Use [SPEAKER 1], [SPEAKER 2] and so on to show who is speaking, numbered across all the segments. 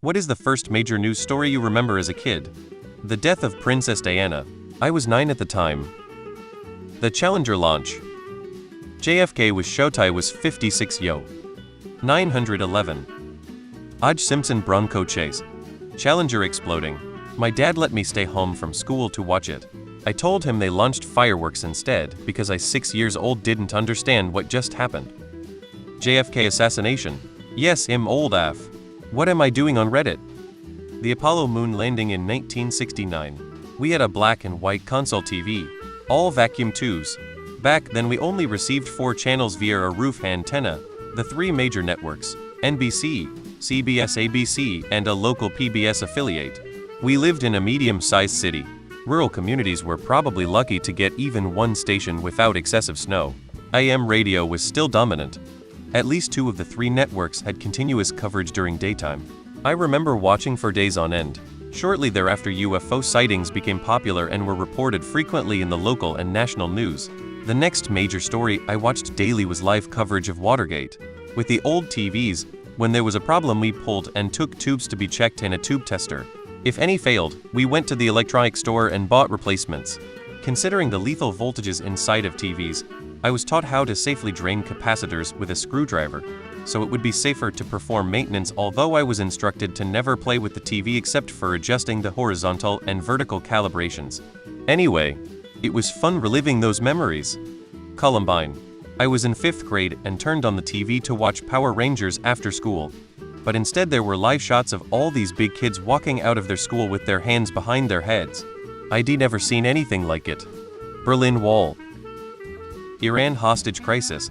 [SPEAKER 1] What is the first major news story you remember as a kid? The death of Princess Diana. I was 9 at the time. The Challenger launch. JFK was Showtime was 56 yo. 911. Oj Simpson Bronco chase. Challenger exploding. My dad let me stay home from school to watch it. I told him they launched fireworks instead because I 6 years old didn't understand what just happened. JFK assassination. Yes, I'm old af. What am I doing on Reddit? The Apollo moon landing in 1969. We had a black and white console TV, all vacuum tubes. Back then we only received 4 channels via a roof antenna, the 3 major networks, NBC, CBS ABC, and a local PBS affiliate. We lived in a medium-sized city. Rural communities were probably lucky to get even one station without excessive snow. AM radio was still dominant. At least 2 of the 3 networks had continuous coverage during daytime. I remember watching for days on end. Shortly thereafter, UFO sightings became popular and were reported frequently in the local and national news. The next major story I watched daily was live coverage of Watergate. With the old TVs, when there was a problem we pulled and took tubes to be checked in a tube tester. If any failed, we went to the electronics store and bought replacements. Considering the lethal voltages inside of TVs, I was taught how to safely drain capacitors with a screwdriver, so it would be safer to perform maintenance, although I was instructed to never play with the TV except for adjusting the horizontal and vertical calibrations. Anyway, it was fun reliving those memories. Columbine. I was in 5th grade and turned on the TV to watch Power Rangers after school. But instead there were live shots of all these big kids walking out of their school with their hands behind their heads. I'd never seen anything like it. Berlin Wall. Iran hostage crisis.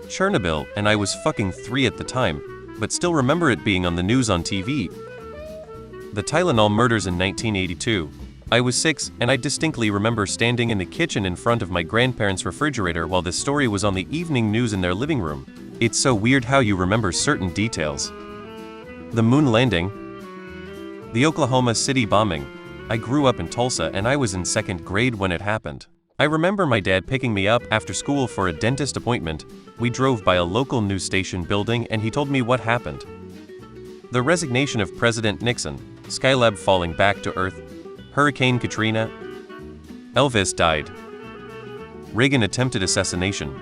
[SPEAKER 1] Chernobyl, and I was fucking 3 at the time, but still remember it being on the news on TV. The Tylenol murders in 1982. I was 6, and I distinctly remember standing in the kitchen in front of my grandparents' refrigerator while this story was on the evening news in their living room. It's so weird how you remember certain details. The moon landing. The Oklahoma City bombing. I grew up in Tulsa and I was in 2nd grade when it happened. I remember my dad picking me up after school for a dentist appointment. We drove by a local news station building and he told me what happened. The resignation of President Nixon. Skylab falling back to Earth. Hurricane Katrina. Elvis died. Reagan attempted assassination.